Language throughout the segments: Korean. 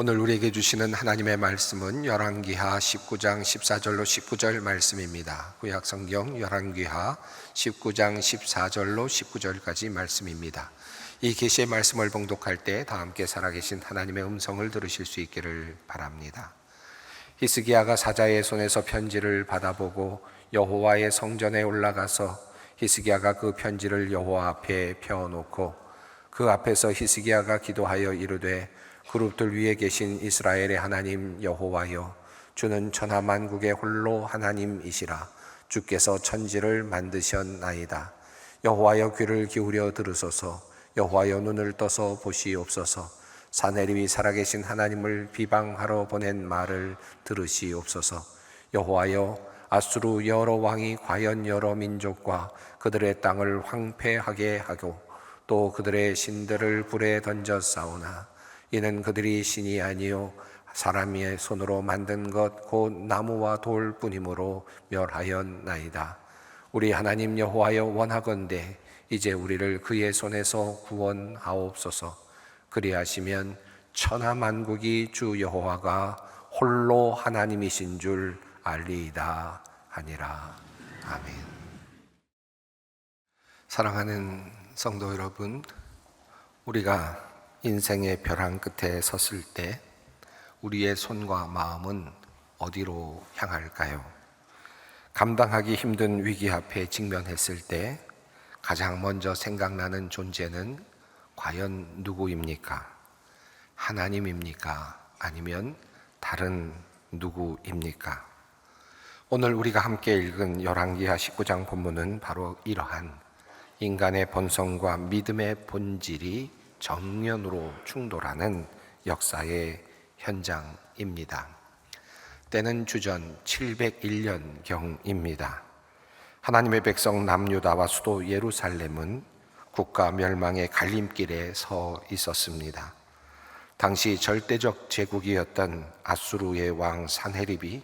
오늘 우리에게 주시는 하나님의 말씀은 열왕기하 19장 14절로 19절 말씀입니다. 구약 성경 열왕기하 19장 14절로 19절까지 말씀입니다. 이 계시의 말씀을 봉독할 때 다 함께 살아계신 하나님의 음성을 들으실 수 있기를 바랍니다. 히스기야가 사자의 손에서 편지를 받아보고 여호와의 성전에 올라가서 히스기야가 그 편지를 여호와 앞에 펴놓고 그 앞에서 히스기야가 기도하여 이르되 그룹들 위에 계신 이스라엘의 하나님 여호와여, 주는 천하만국의 홀로 하나님이시라. 주께서 천지를 만드셨나이다. 여호와여, 귀를 기울여 들으소서. 여호와여, 눈을 떠서 보시옵소서. 사내립이 살아계신 하나님을 비방하러 보낸 말을 들으시옵소서. 여호와여, 아수르 여러 왕이 과연 여러 민족과 그들의 땅을 황폐하게 하고 또 그들의 신들을 불에 던져 싸우나 이는 그들이 신이 아니요 사람의 손으로 만든 것 곧 나무와 돌 뿐이므로 멸하였나이다. 우리 하나님 여호와여, 원하건대 이제 우리를 그의 손에서 구원하옵소서. 그리하시면 천하만국이 주 여호와가 홀로 하나님이신 줄 알리이다 하니라. 아멘. 사랑하는 성도 여러분, 우리가 인생의 벼랑 끝에 섰을 때 우리의 손과 마음은 어디로 향할까요? 감당하기 힘든 위기 앞에 직면했을 때 가장 먼저 생각나는 존재는 과연 누구입니까? 하나님입니까? 아니면 다른 누구입니까? 오늘 우리가 함께 읽은 열왕기하 19장 본문은 바로 이러한 인간의 본성과 믿음의 본질이 정면으로 충돌하는 역사의 현장입니다. 때는 주전 701년경입니다. 하나님의 백성 남유다와 수도 예루살렘은 국가 멸망의 갈림길에 서 있었습니다. 당시 절대적 제국이었던 아수르의 왕 산헤립이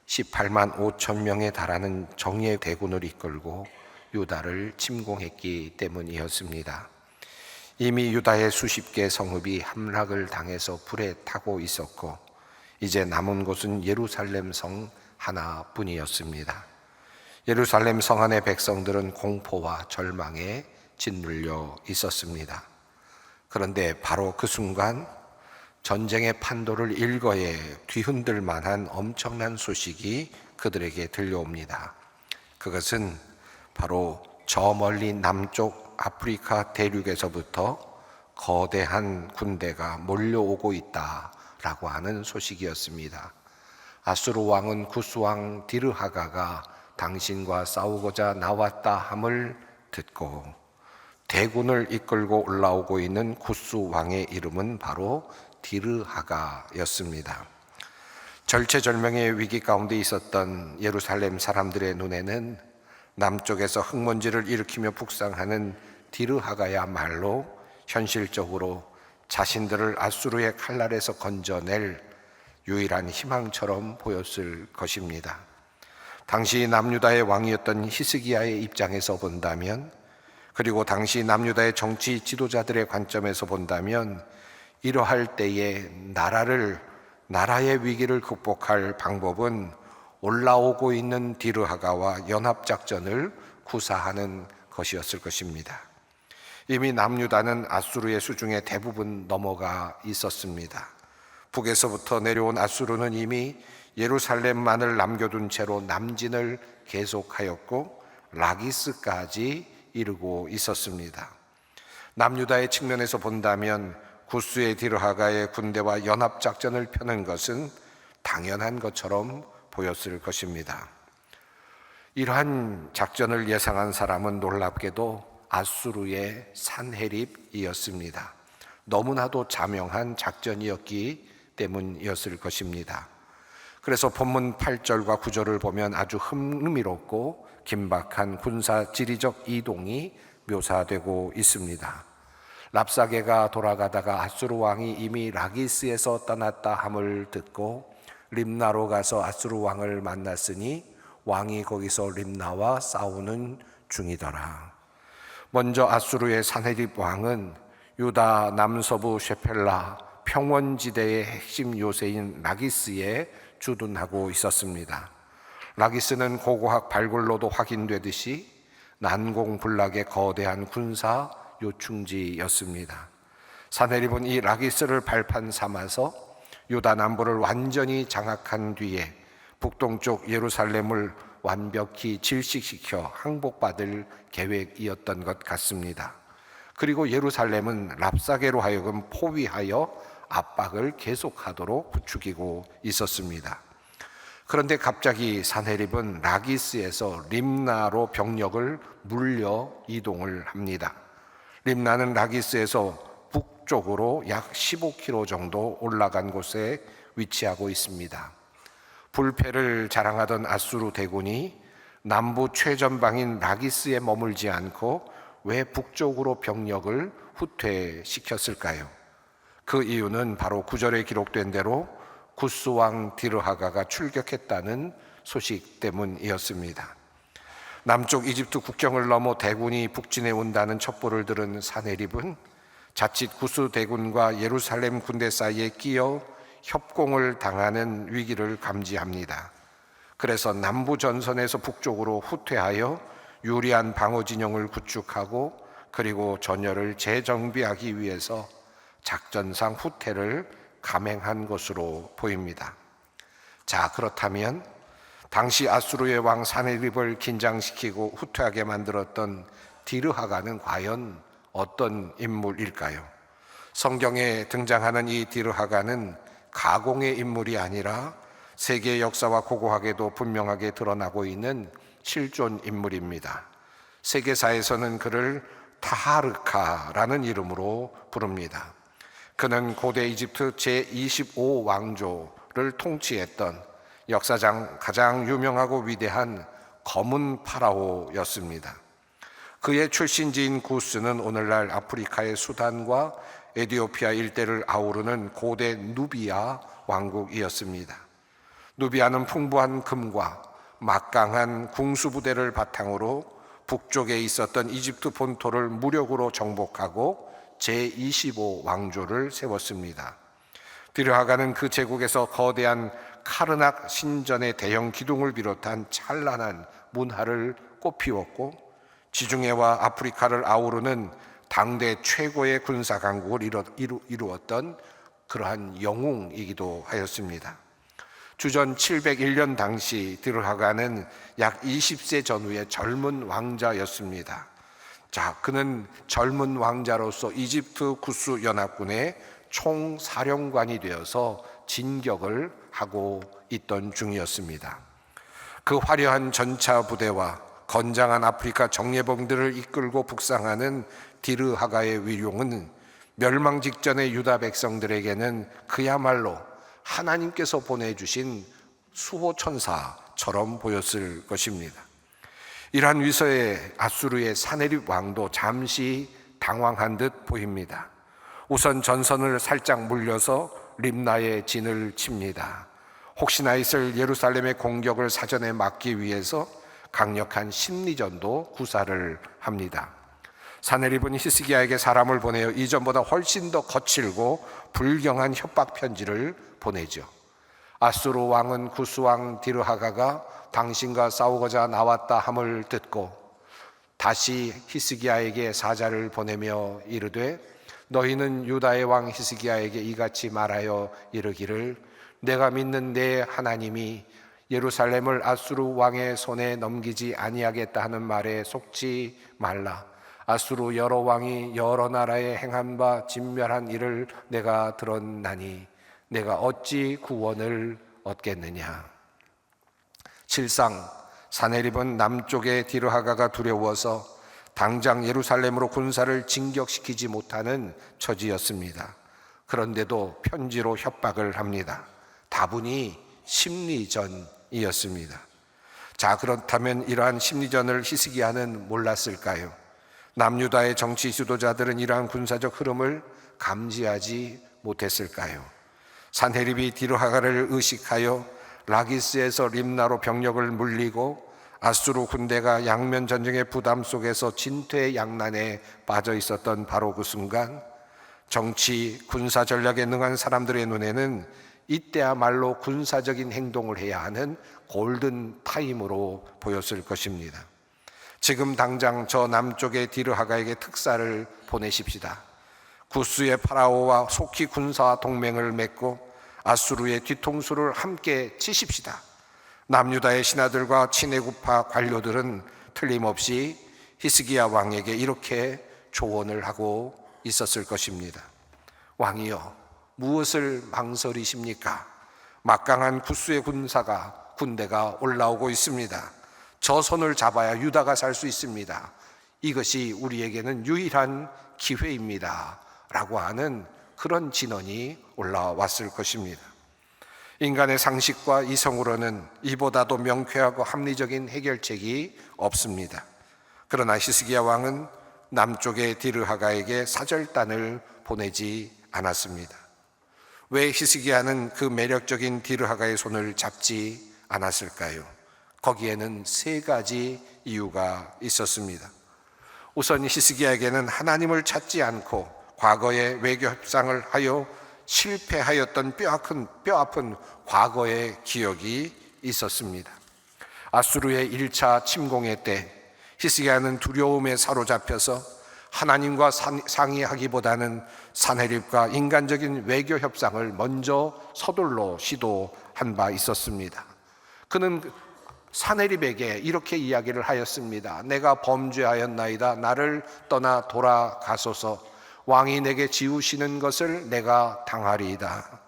18만 5천 명에 달하는 정예 대군을 이끌고 유다를 침공했기 때문이었습니다. 이미 유다의 수십 개 성읍이 함락을 당해서 불에 타고 있었고 이제 남은 곳은 예루살렘 성 하나뿐이었습니다. 예루살렘 성 안의 백성들은 공포와 절망에 짓눌려 있었습니다. 그런데 바로 그 순간 전쟁의 판도를 일거에 뒤흔들 만한 엄청난 소식이 그들에게 들려옵니다. 그것은 바로 저 멀리 남쪽 아프리카 대륙에서부터 거대한 군대가 몰려오고 있다라고 하는 소식이었습니다. 아수르 왕은 구스 왕 디르하가가 당신과 싸우고자 나왔다 함을 듣고 대군을 이끌고 올라오고 있는 구스 왕의 이름은 바로 디르하가였습니다. 절체절명의 위기 가운데 있었던 예루살렘 사람들의 눈에는 남쪽에서 흙먼지를 일으키며 북상하는 디르하가야말로 현실적으로 자신들을 아수르의 칼날에서 건져낼 유일한 희망처럼 보였을 것입니다. 당시 남유다의 왕이었던 히스기야의 입장에서 본다면, 그리고 당시 남유다의 정치 지도자들의 관점에서 본다면 이러할 때에 나라의 위기를 극복할 방법은 올라오고 있는 디르하가와 연합작전을 구사하는 것이었을 것입니다. 이미 남유다는 아수르의 수중에 대부분 넘어가 있었습니다. 북에서부터 내려온 아수르는 이미 예루살렘만을 남겨둔 채로 남진을 계속하였고 라기스까지 이르고 있었습니다. 남유다의 측면에서 본다면 구스의 디르하가의 군대와 연합작전을 펴는 것은 당연한 것처럼 보였을 것입니다. 이러한 작전을 예상한 사람은 놀랍게도 아수르의 산헤립이었습니다. 너무나도 자명한 작전이었기 때문이었을 것입니다. 그래서 본문 8절과 9절을 보면 아주 흥미롭고 긴박한 군사 지리적 이동이 묘사되고 있습니다. 랍사게가 돌아가다가 아수르 왕이 이미 라기스에서 떠났다 함을 듣고 림나로 가서 아수르 왕을 만났으니 왕이 거기서 림나와 싸우는 중이더라. 먼저 아수르의 산헤립 왕은 유다 남서부 셰펠라 평원지대의 핵심 요새인 라기스에 주둔하고 있었습니다. 라기스는 고고학 발굴로도 확인되듯이 난공불락의 거대한 군사 요충지였습니다. 사네립은 이 라기스를 발판 삼아서 유다 남부를 완전히 장악한 뒤에 북동쪽 예루살렘을 완벽히 질식시켜 항복받을 계획이었던 것 같습니다. 그리고 예루살렘은 랍사게로 하여금 포위하여 압박을 계속하도록 부추기고 있었습니다. 그런데 갑자기 사네립은 라기스에서 림나로 병력을 물려 이동을 합니다. 림나는 라기스에서 북쪽으로 약 15km 정도 올라간 곳에 위치하고 있습니다. 불패를 자랑하던 아수르 대군이 남부 최전방인 라기스에 머물지 않고 왜 북쪽으로 병력을 후퇴시켰을까요? 그 이유는 바로 9절에 기록된 대로 구스왕 디르하가가 출격했다는 소식 때문이었습니다. 남쪽 이집트 국경을 넘어 대군이 북진해 온다는 첩보를 들은 사네립은 자칫 구스 대군과 예루살렘 군대 사이에 끼어 협공을 당하는 위기를 감지합니다. 그래서 남부 전선에서 북쪽으로 후퇴하여 유리한 방어 진영을 구축하고 그리고 전열을 재정비하기 위해서 작전상 후퇴를 감행한 것으로 보입니다. 자, 그렇다면 당시 아수르의 왕 사네립을 긴장시키고 후퇴하게 만들었던 디르하가는 과연 어떤 인물일까요? 성경에 등장하는 이 디르하가는 가공의 인물이 아니라 세계 역사와 고고학에도 분명하게 드러나고 있는 실존 인물입니다. 세계사에서는 그를 타하르카라는 이름으로 부릅니다. 그는 고대 이집트 제25왕조를 통치했던 역사상 가장 유명하고 위대한 검은 파라오였습니다. 그의 출신지인 구스는 오늘날 아프리카의 수단과 에티오피아 일대를 아우르는 고대 누비아 왕국이었습니다. 누비아는 풍부한 금과 막강한 궁수부대를 바탕으로 북쪽에 있었던 이집트 본토를 무력으로 정복하고 제25왕조를 세웠습니다. 디르하가는 그 제국에서 거대한 카르낙 신전의 대형 기둥을 비롯한 찬란한 문화를 꽃피웠고 지중해와 아프리카를 아우르는 당대 최고의 군사 강국을 이루었던 그러한 영웅이기도 하였습니다. 주전 701년 당시 디르하가는 약 20세 전후의 젊은 왕자였습니다. 자, 그는 젊은 왕자로서 이집트 구스 연합군의 총사령관이 되어서 진격을 하고 있던 중이었습니다. 그 화려한 전차 부대와 건장한 아프리카 정예병들을 이끌고 북상하는 디르하가의 위용은 멸망 직전의 유다 백성들에게는 그야말로 하나님께서 보내주신 수호천사처럼 보였을 것입니다. 이러한 위서에 아수르의 사네립 왕도 잠시 당황한 듯 보입니다. 우선 전선을 살짝 물려서 림나에 진을 칩니다. 혹시나 있을 예루살렘의 공격을 사전에 막기 위해서 강력한 심리전도 구사를 합니다. 사네립은 히스기야에게 사람을 보내어 이전보다 훨씬 더 거칠고 불경한 협박 편지를 보내죠. 아수르 왕은 구스 왕 디르하가가 당신과 싸우고자 나왔다 함을 듣고 다시 히스기야에게 사자를 보내며 이르되 너희는 유다의 왕 히스기야에게 이같이 말하여 이르기를 내가 믿는 내 하나님이 예루살렘을 아수르 왕의 손에 넘기지 아니하겠다 하는 말에 속지 말라. 아수르 여러 왕이 여러 나라에 행한 바 진멸한 일을 내가 들었나니 내가 어찌 구원을 얻겠느냐. 실상 사네립은 남쪽의 디르하가가 두려워서 당장 예루살렘으로 군사를 진격시키지 못하는 처지였습니다. 그런데도 편지로 협박을 합니다. 다분히 심리전이었습니다. 자, 그렇다면 이러한 심리전을 히스기야는 몰랐을까요? 남유다의 정치 지도자들은 이러한 군사적 흐름을 감지하지 못했을까요? 사네립이 디르하가를 의식하여 라기스에서 림나로 병력을 물리고 아수르 군대가 양면 전쟁의 부담 속에서 진퇴양난에 빠져 있었던 바로 그 순간 정치, 군사 전략에 능한 사람들의 눈에는 이때야말로 군사적인 행동을 해야 하는 골든 타임으로 보였을 것입니다. 지금 당장 저 남쪽의 디르하가에게 특사를 보내십시다. 구스의 파라오와 속히 군사와 동맹을 맺고 아수르의 뒤통수를 함께 치십시다. 남유다의 신하들과 친애국파 관료들은 틀림없이 히스기야 왕에게 이렇게 조언을 하고 있었을 것입니다. 왕이여, 무엇을 망설이십니까? 막강한 구스의 군대가 올라오고 있습니다. 저 손을 잡아야 유다가 살 수 있습니다. 이것이 우리에게는 유일한 기회입니다. 라고 하는 그런 진언이 올라왔을 것입니다. 인간의 상식과 이성으로는 이보다도 명쾌하고 합리적인 해결책이 없습니다. 그러나 히스기야 왕은 남쪽의 디르하가에게 사절단을 보내지 않았습니다. 왜 히스기야는 그 매력적인 디르하가의 손을 잡지 않았을까요? 거기에는 세 가지 이유가 있었습니다. 우선 히스기야에게는 하나님을 찾지 않고 과거에 외교 협상을 하여 실패하였던 뼈아픈 과거의 기억이 있었습니다. 아수르의 1차 침공의 때 히스기야는 두려움에 사로잡혀서 하나님과 상의하기보다는 사네립과 인간적인 외교 협상을 먼저 서둘러 시도한 바 있었습니다. 그는 사네립에게 이렇게 이야기를 하였습니다. 내가 범죄하였나이다. 나를 떠나 돌아가소서. 왕이 내게 지우시는 것을 내가 당하리이다.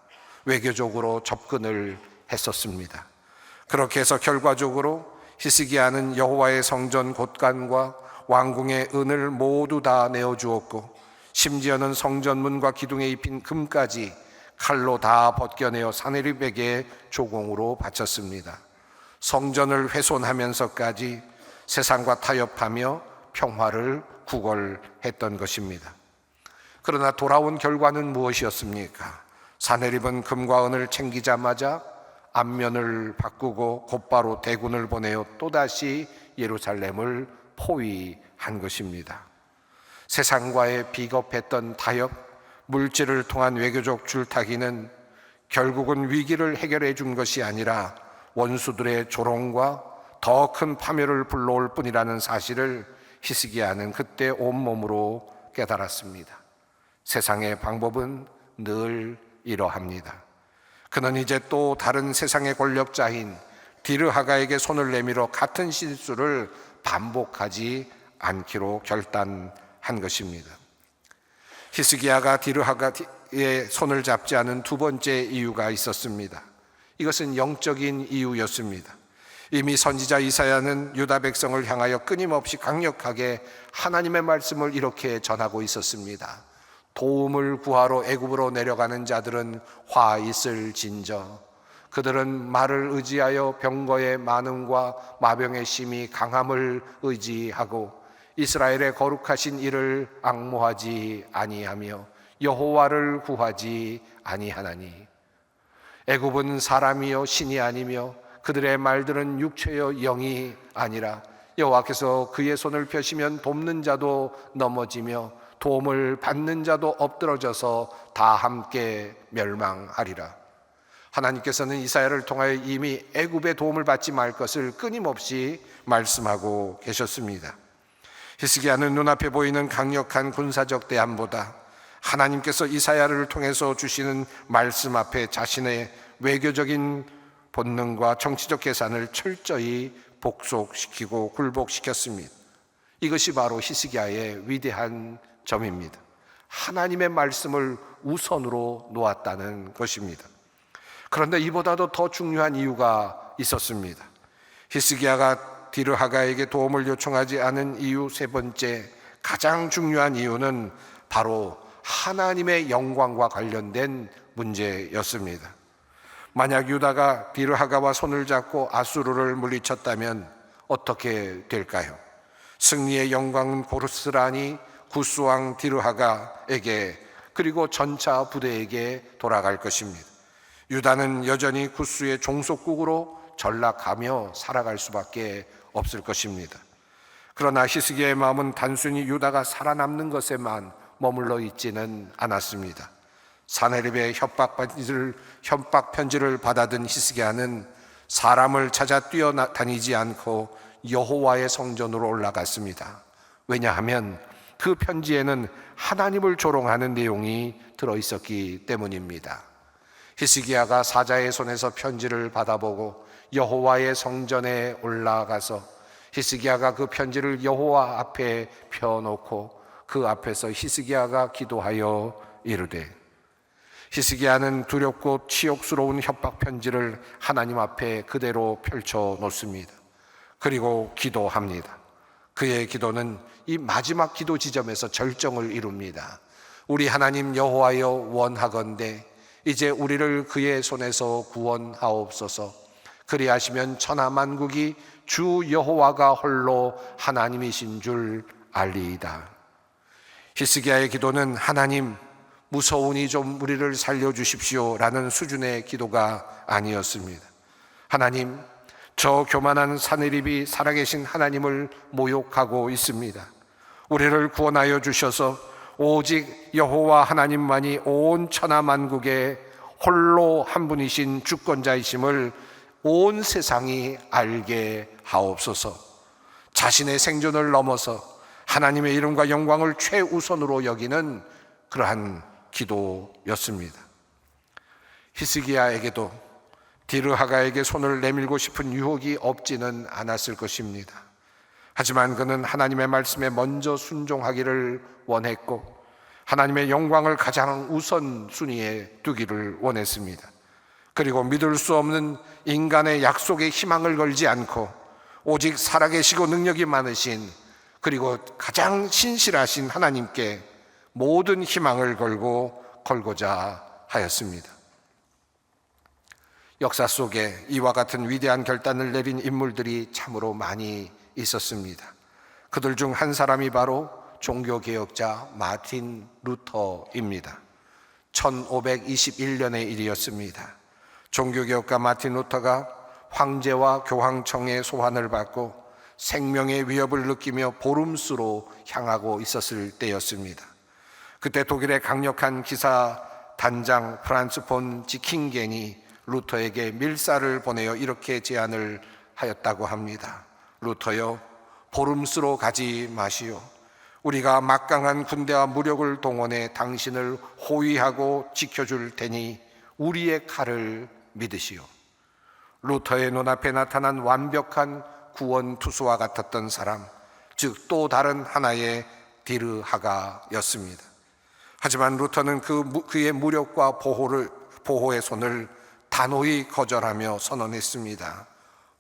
외교적으로 접근을 했었습니다. 그렇게 해서 결과적으로 히스기야는 여호와의 성전 곳간과 왕궁의 은을 모두 다 내어주었고 심지어는 성전문과 기둥에 입힌 금까지 칼로 다 벗겨내어 사네립에게 조공으로 바쳤습니다. 성전을 훼손하면서까지 세상과 타협하며 평화를 구걸했던 것입니다. 그러나 돌아온 결과는 무엇이었습니까? 사네립은 금과 은을 챙기자마자 안면을 바꾸고 곧바로 대군을 보내어 또다시 예루살렘을 포위한 것입니다. 세상과의 비겁했던 타협, 물질을 통한 외교적 줄타기는 결국은 위기를 해결해 준 것이 아니라 원수들의 조롱과 더 큰 파멸을 불러올 뿐이라는 사실을 히스기야는 그때 온몸으로 깨달았습니다. 세상의 방법은 늘 이러합니다. 그는 이제 또 다른 세상의 권력자인 디르하가에게 손을 내밀어 같은 실수를 반복하지 않기로 결단한 것입니다. 히스기야가 디르하가의 손을 잡지 않은 두 번째 이유가 있었습니다. 이것은 영적인 이유였습니다. 이미 선지자 이사야는 유다 백성을 향하여 끊임없이 강력하게 하나님의 말씀을 이렇게 전하고 있었습니다. 도움을 구하러 애굽으로 내려가는 자들은 화 있을진저. 그들은 말을 의지하여 병거의 많음과 마병의 심이 강함을 의지하고 이스라엘의 거룩하신 이를 앙모하지 아니하며 여호와를 구하지 아니하나니. 애굽은 사람이요 신이 아니며 그들의 말들은 육체요 영이 아니라 여호와께서 그의 손을 펴시면 돕는 자도 넘어지며 도움을 받는 자도 엎드러져서 다 함께 멸망하리라. 하나님께서는 이사야를 통하여 이미 애굽의 도움을 받지 말 것을 끊임없이 말씀하고 계셨습니다. 히스기야는 눈앞에 보이는 강력한 군사적 대안보다 하나님께서 이사야를 통해서 주시는 말씀 앞에 자신의 외교적인 본능과 정치적 계산을 철저히 복속시키고 굴복시켰습니다. 이것이 바로 히스기야의 위대한 점입니다. 하나님의 말씀을 우선으로 놓았다는 것입니다. 그런데 이보다도 더 중요한 이유가 있었습니다. 히스기야가 디르하가에게 도움을 요청하지 않은 이유 세 번째, 가장 중요한 이유는 바로 하나님의 영광과 관련된 문제였습니다. 만약 유다가 디르하가와 손을 잡고 아수르를 물리쳤다면 어떻게 될까요? 승리의 영광은 고스란히 구스왕 디르하가에게 그리고 전차 부대에게 돌아갈 것입니다. 유다는 여전히 구스의 종속국으로 전락하며 살아갈 수밖에 없을 것입니다. 그러나 히스기야의 마음은 단순히 유다가 살아남는 것에만 머물러 있지는 않았습니다. 사네립의 협박 편지를 받아든 히스기야는 사람을 찾아 뛰어다니지 않고 여호와의 성전으로 올라갔습니다. 왜냐하면 그 편지에는 하나님을 조롱하는 내용이 들어있었기 때문입니다. 히스기야가 사자의 손에서 편지를 받아보고 여호와의 성전에 올라가서 히스기야가 그 편지를 여호와 앞에 펴놓고 그 앞에서 히스기야가 기도하여 이르되, 히스기야는 두렵고 치욕스러운 협박 편지를 하나님 앞에 그대로 펼쳐 놓습니다. 그리고 기도합니다. 그의 기도는 이 마지막 기도 지점에서 절정을 이룹니다. 우리 하나님 여호와여, 원하건대 이제 우리를 그의 손에서 구원하옵소서. 그리하시면 천하 만국이 주 여호와가 홀로 하나님이신 줄 알리이다. 히스기야의 기도는 하나님 무서우니 좀 우리를 살려주십시오 라는 수준의 기도가 아니었습니다. 하나님, 저 교만한 사네립이 살아계신 하나님을 모욕하고 있습니다. 우리를 구원하여 주셔서 오직 여호와 하나님만이 온 천하 만국에 홀로 한 분이신 주권자이심을 온 세상이 알게 하옵소서. 자신의 생존을 넘어서 하나님의 이름과 영광을 최우선으로 여기는 그러한 기도였습니다. 히스기야에게도 디르하가에게 손을 내밀고 싶은 유혹이 없지는 않았을 것입니다. 하지만 그는 하나님의 말씀에 먼저 순종하기를 원했고 하나님의 영광을 가장 우선순위에 두기를 원했습니다. 그리고 믿을 수 없는 인간의 약속에 희망을 걸지 않고 오직 살아계시고 능력이 많으신, 그리고 가장 신실하신 하나님께 모든 희망을 걸고자 하였습니다. 역사 속에 이와 같은 위대한 결단을 내린 인물들이 참으로 많이 있었습니다. 그들 중 한 사람이 바로 종교개혁자 마틴 루터입니다. 1521년의 일이었습니다. 종교개혁가 마틴 루터가 황제와 교황청의 소환을 받고 생명의 위협을 느끼며 보름수로 향하고 있었을 때였습니다. 그때 독일의 강력한 기사 단장 프란츠 폰 지킹겐이 루터에게 밀사를 보내어 이렇게 제안을 하였다고 합니다. 루터여, 보름수로 가지 마시오. 우리가 막강한 군대와 무력을 동원해 당신을 호위하고 지켜줄 테니 우리의 칼을 믿으시오. 루터의 눈앞에 나타난 완벽한 구원 투수와 같았던 사람, 즉 또 다른 하나의 디르하가였습니다. 하지만 루터는 그의 무력과 보호의 손을 단호히 거절하며 선언했습니다.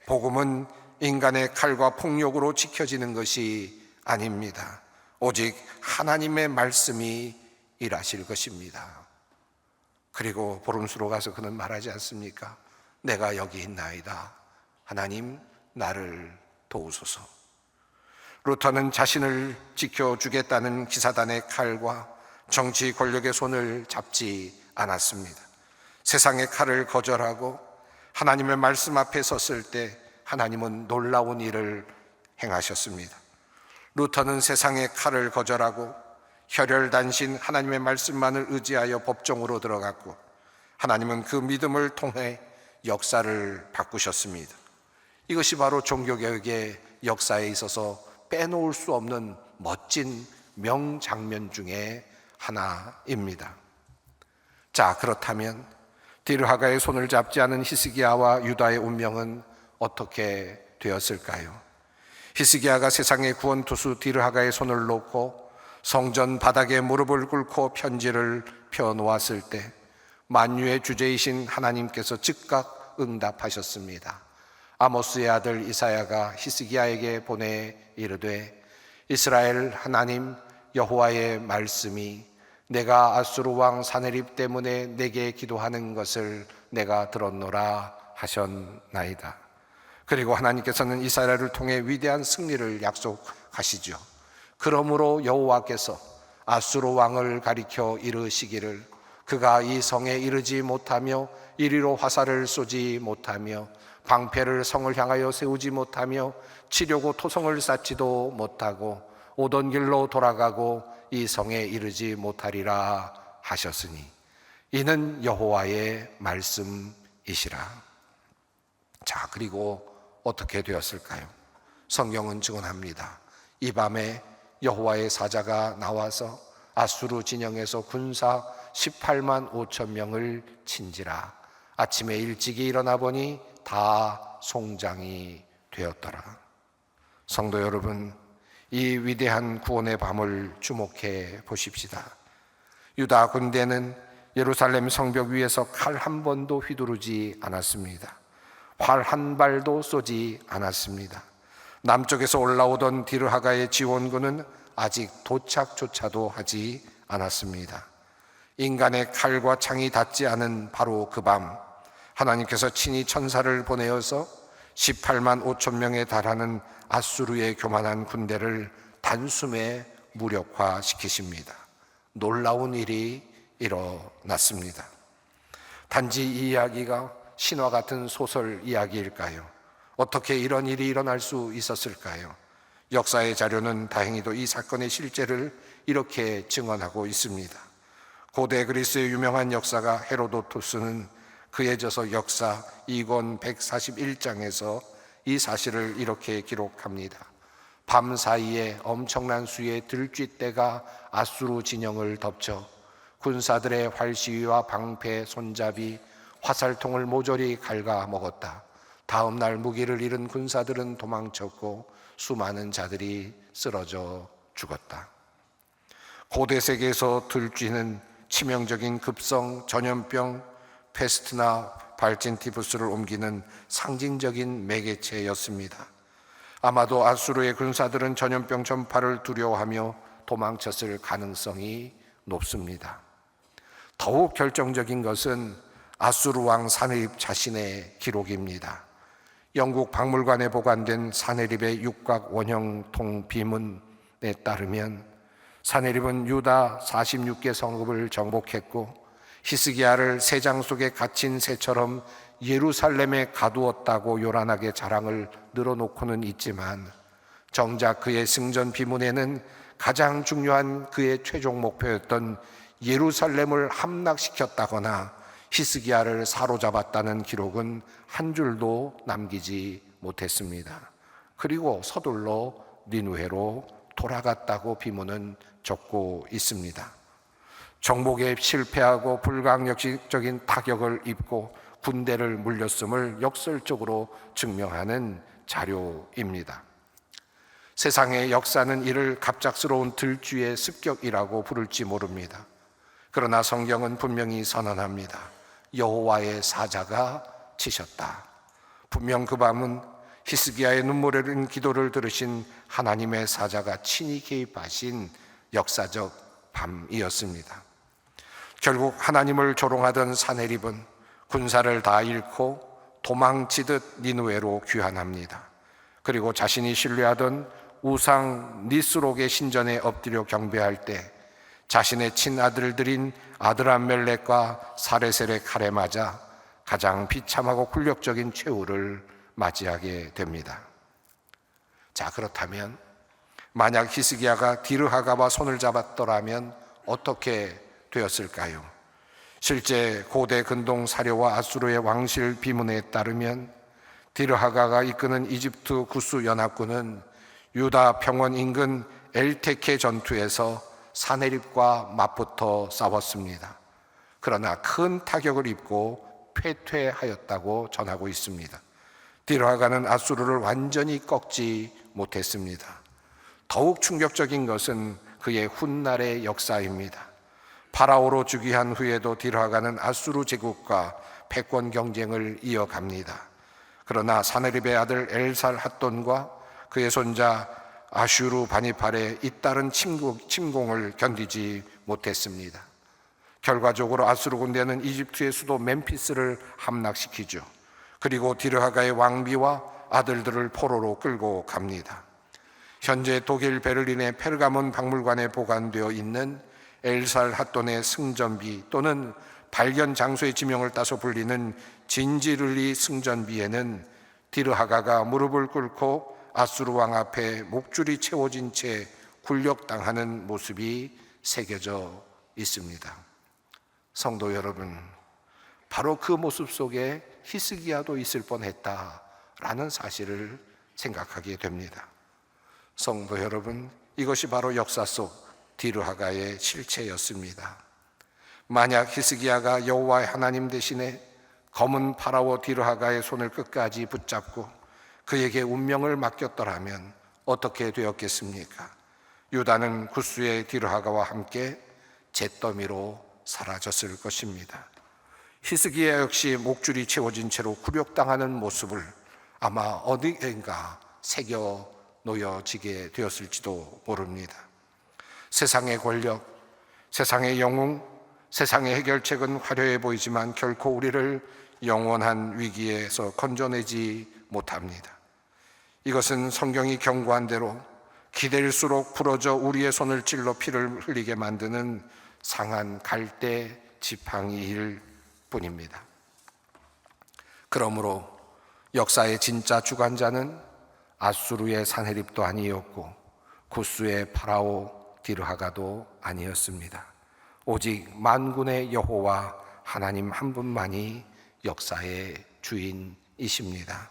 복음은 인간의 칼과 폭력으로 지켜지는 것이 아닙니다. 오직 하나님의 말씀이 일하실 것입니다. 그리고 보름수로 가서 그는 말하지 않습니까? 내가 여기 있나이다. 하나님, 나를 도우소서. 루터는 자신을 지켜주겠다는 기사단의 칼과 정치 권력의 손을 잡지 않았습니다. 세상의 칼을 거절하고 하나님의 말씀 앞에 섰을 때 하나님은 놀라운 일을 행하셨습니다. 루터는 세상의 칼을 거절하고 혈혈단신 하나님의 말씀만을 의지하여 법정으로 들어갔고 하나님은 그 믿음을 통해 역사를 바꾸셨습니다. 이것이 바로 종교개혁의 역사에 있어서 빼놓을 수 없는 멋진 명장면 중에 하나입니다. 자, 그렇다면 디르하가의 손을 잡지 않은 히스기야와 유다의 운명은 어떻게 되었을까요? 히스기야가 세상의 구원투수 디르하가의 손을 놓고 성전 바닥에 무릎을 꿇고 편지를 펴놓았을 때 만유의 주제이신 하나님께서 즉각 응답하셨습니다. 아모스의 아들 이사야가 히스기야에게 보내 이르되, 이스라엘 하나님 여호와의 말씀이 내가 아수르 왕 사네립 때문에 내게 기도하는 것을 내가 들었노라 하셨나이다. 그리고 하나님께서는 이스라엘을 통해 위대한 승리를 약속하시죠. 그러므로 여호와께서 아수르 왕을 가리켜 이르시기를, 그가 이 성에 이르지 못하며 이리로 화살을 쏘지 못하며 방패를 성을 향하여 세우지 못하며 치려고 토성을 쌓지도 못하고 오던 길로 돌아가고 이 성에 이르지 못하리라 하셨으니 이는 여호와의 말씀이시라. 자, 그리고 어떻게 되었을까요? 성경은 증언합니다. 이 밤에 여호와의 사자가 나와서 아수르 진영에서 군사 18만 5천 명을 친지라. 아침에 일찍이 일어나 보니 다 송장이 되었더라. 성도 여러분, 이 위대한 구원의 밤을 주목해 보십시다. 유다 군대는 예루살렘 성벽 위에서 칼 한 번도 휘두르지 않았습니다. 활 한 발도 쏘지 않았습니다. 남쪽에서 올라오던 디르하가의 지원군은 아직 도착조차도 하지 않았습니다. 인간의 칼과 창이 닿지 않은 바로 그 밤, 하나님께서 친히 천사를 보내어서 18만 5천 명에 달하는 아수르의 교만한 군대를 단숨에 무력화시키십니다. 놀라운 일이 일어났습니다. 단지 이 이야기가 신화 같은 소설 이야기일까요? 어떻게 이런 일이 일어날 수 있었을까요? 역사의 자료는 다행히도 이 사건의 실제를 이렇게 증언하고 있습니다. 고대 그리스의 유명한 역사가 헤로도투스는 그의 저서 역사 2권 141장에서 이 사실을 이렇게 기록합니다. 밤 사이에 엄청난 수의 들쥐떼가 아수르 진영을 덮쳐 군사들의 활시위와 방패, 손잡이, 화살통을 모조리 갉아먹었다. 다음 날 무기를 잃은 군사들은 도망쳤고 수많은 자들이 쓰러져 죽었다. 고대 세계에서 들쥐는 치명적인 급성 전염병 페스트나 발진티푸스를 옮기는 상징적인 매개체였습니다. 아마도 아수르의 군사들은 전염병 전파를 두려워하며 도망쳤을 가능성이 높습니다. 더욱 결정적인 것은 아수르 왕 사네립 자신의 기록입니다. 영국 박물관에 보관된 사네립의 육각 원형통 비문에 따르면 사네립은 유다 46개 성읍을 정복했고 히스기야를 새장 속에 갇힌 새처럼 예루살렘에 가두었다고 요란하게 자랑을 늘어놓고는 있지만 정작 그의 승전 비문에는 가장 중요한 그의 최종 목표였던 예루살렘을 함락시켰다거나 히스기야를 사로잡았다는 기록은 한 줄도 남기지 못했습니다. 그리고 서둘러 니느웨로 돌아갔다고 비문은 적고 있습니다. 정복에 실패하고 불가항력적인 타격을 입고 군대를 물렸음을 역설적으로 증명하는 자료입니다. 세상의 역사는 이를 갑작스러운 들쥐의 습격이라고 부를지 모릅니다. 그러나 성경은 분명히 선언합니다. 여호와의 사자가 치셨다. 분명 그 밤은 히스기야의 눈물 흘린 기도를 들으신 하나님의 사자가 친히 개입하신 역사적 밤이었습니다. 결국 하나님을 조롱하던 사네립은 군사를 다 잃고 도망치듯 니느웨로 귀환합니다. 그리고 자신이 신뢰하던 우상 니스록의 신전에 엎드려 경배할 때 자신의 친아들들인 아드람멜렉과 사레셀의 칼에 맞아 가장 비참하고 굴욕적인 최후를 맞이하게 됩니다. 자, 그렇다면 만약 히스기야가 디르하가와 손을 잡았더라면 어떻게 되었을까요? 실제 고대 근동 사료와 아수르의 왕실 비문에 따르면 디르하가가 이끄는 이집트 구스 연합군은 유다 평원 인근 엘테케 전투에서 사네립과 맞붙어 싸웠습니다. 그러나 큰 타격을 입고 패퇴하였다고 전하고 있습니다. 디르하가는 아수르를 완전히 꺾지 못했습니다. 더욱 충격적인 것은 그의 훗날의 역사입니다. 파라오로 즉위한 후에도 디르하가는 아수르 제국과 패권 경쟁을 이어갑니다. 그러나 사네립의 아들 엘살 핫돈과 그의 손자 아슈르 바니팔의 잇따른 침공을 견디지 못했습니다. 결과적으로 아수르 군대는 이집트의 수도 멤피스를 함락시키죠. 그리고 디르하가의 왕비와 아들들을 포로로 끌고 갑니다. 현재 독일 베를린의 페르가몬 박물관에 보관되어 있는 엘살 핫돈의 승전비 또는 발견 장소의 지명을 따서 불리는 진지를리 승전비에는 디르하가가 무릎을 꿇고 아수르 왕 앞에 목줄이 채워진 채 굴력당하는 모습이 새겨져 있습니다. 성도 여러분, 바로 그 모습 속에 히스기야도 있을 뻔했다라는 사실을 생각하게 됩니다. 성도 여러분, 이것이 바로 역사 속 디르하가의 실체였습니다. 만약 히스기야가 여호와의 하나님 대신에 검은 파라오 디르하가의 손을 끝까지 붙잡고 그에게 운명을 맡겼더라면 어떻게 되었겠습니까? 유다는 굿수의 디르하가와 함께 잿더미로 사라졌을 것입니다. 히스기야 역시 목줄이 채워진 채로 굴욕당하는 모습을 아마 어디엔가 새겨 놓여지게 되었을지도 모릅니다. 세상의 권력, 세상의 영웅, 세상의 해결책은 화려해 보이지만 결코 우리를 영원한 위기에서 건져내지 못합니다. 이것은 성경이 경고한 대로 기댈수록 부러져 우리의 손을 찔러 피를 흘리게 만드는 상한 갈대 지팡이일 뿐입니다. 그러므로 역사의 진짜 주관자는 아수르의 사네립도 아니었고 굿수의 파라오 디르하가도 아니었습니다. 오직 만군의 여호와 하나님 한 분만이 역사의 주인이십니다.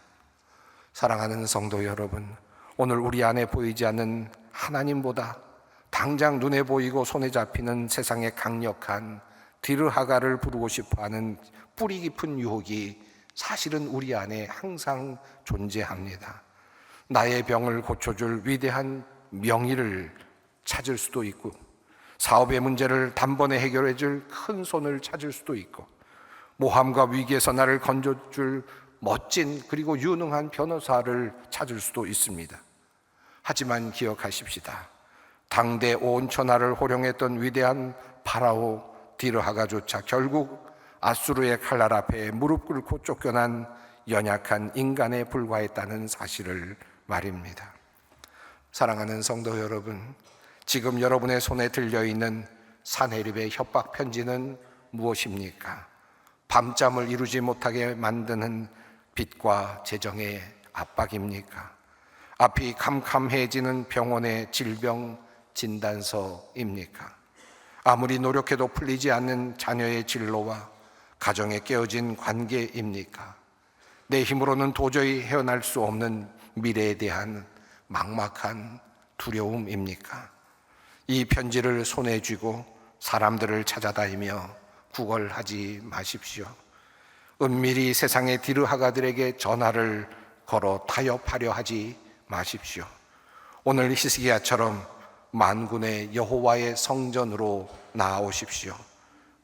사랑하는 성도 여러분, 오늘 우리 안에 보이지 않는 하나님보다 당장 눈에 보이고 손에 잡히는 세상의 강력한 디르하가를 부르고 싶어하는 뿌리 깊은 유혹이 사실은 우리 안에 항상 존재합니다. 나의 병을 고쳐줄 위대한 명의를 찾을 수도 있고, 사업의 문제를 단번에 해결해 줄 큰 손을 찾을 수도 있고, 모함과 위기에서 나를 건져줄 멋진 그리고 유능한 변호사를 찾을 수도 있습니다. 하지만 기억하십시다. 당대 온 천하를 호령했던 위대한 파라오 디르하가조차 결국 아수르의 칼날 앞에 무릎 꿇고 쫓겨난 연약한 인간에 불과했다는 사실을 말입니다. 사랑하는 성도 여러분, 지금 여러분의 손에 들려있는 사네립의 협박 편지는 무엇입니까? 밤잠을 이루지 못하게 만드는 빚과 재정의 압박입니까? 앞이 캄캄해지는 병원의 질병 진단서입니까? 아무리 노력해도 풀리지 않는 자녀의 진로와 가정에 깨어진 관계입니까? 내 힘으로는 도저히 헤어날 수 없는 미래에 대한 막막한 두려움입니까? 이 편지를 손에 쥐고 사람들을 찾아다니며 구걸하지 마십시오. 은밀히 세상의 디르하가들에게 전화를 걸어 타협하려 하지 마십시오. 오늘 히스기야처럼 만군의 여호와의 성전으로 나아오십시오.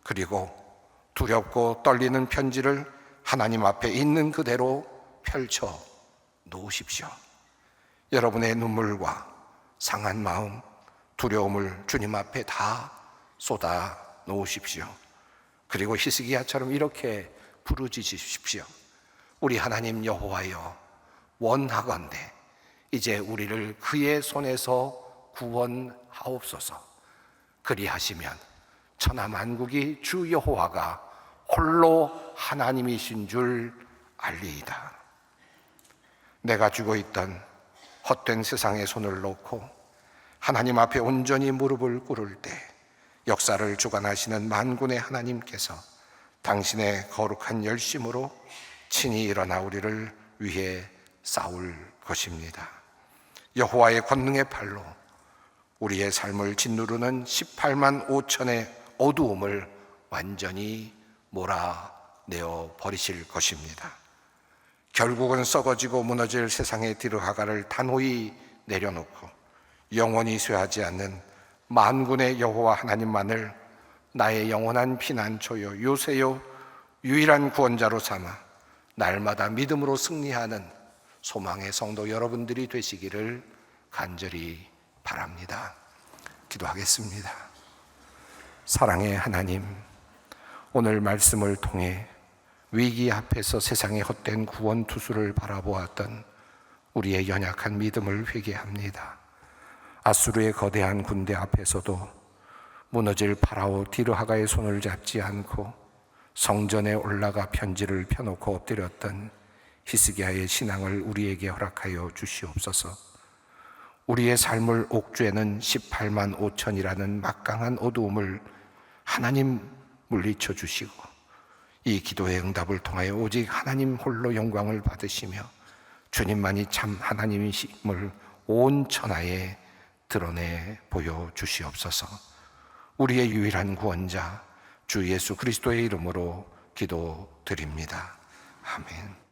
그리고 두렵고 떨리는 편지를 하나님 앞에 있는 그대로 펼쳐 놓으십시오. 여러분의 눈물과 상한 마음, 두려움을 주님 앞에 다 쏟아 놓으십시오. 그리고 히스기야처럼 이렇게 부르짖으십시오. 우리 하나님 여호와여, 원하건대 이제 우리를 그의 손에서 구원하옵소서. 그리하시면 천하 만국이 주 여호와가 홀로 하나님이신 줄 알리이다. 내가 쥐고 있던 헛된 세상에 손을 놓고 하나님 앞에 온전히 무릎을 꿇을 때 역사를 주관하시는 만군의 하나님께서 당신의 거룩한 열심으로 친히 일어나 우리를 위해 싸울 것입니다. 여호와의 권능의 팔로 우리의 삶을 짓누르는 18만 5천의 어두움을 완전히 몰아내어 버리실 것입니다. 결국은 썩어지고 무너질 세상의 디르하가를 단호히 내려놓고 영원히 쇠하지 않는 만군의 여호와 하나님만을 나의 영원한 피난처요 요새요 유일한 구원자로 삼아 날마다 믿음으로 승리하는 소망의 성도 여러분들이 되시기를 간절히 바랍니다. 기도하겠습니다. 사랑의 하나님, 오늘 말씀을 통해 위기 앞에서 세상의 헛된 구원 투수를 바라보았던 우리의 연약한 믿음을 회개합니다. 아수르의 거대한 군대 앞에서도 무너질 파라오 디르하가의 손을 잡지 않고 성전에 올라가 편지를 펴놓고 엎드렸던 히스기야의 신앙을 우리에게 허락하여 주시옵소서. 우리의 삶을 옥죄는 18만 5천이라는 막강한 어두움을 하나님 물리쳐 주시고 이 기도의 응답을 통하여 오직 하나님 홀로 영광을 받으시며 주님만이 참 하나님이심을 온 천하에 드러내 보여주시옵소서. 우리의 유일한 구원자 주 예수 그리스도의 이름으로 기도드립니다. 아멘.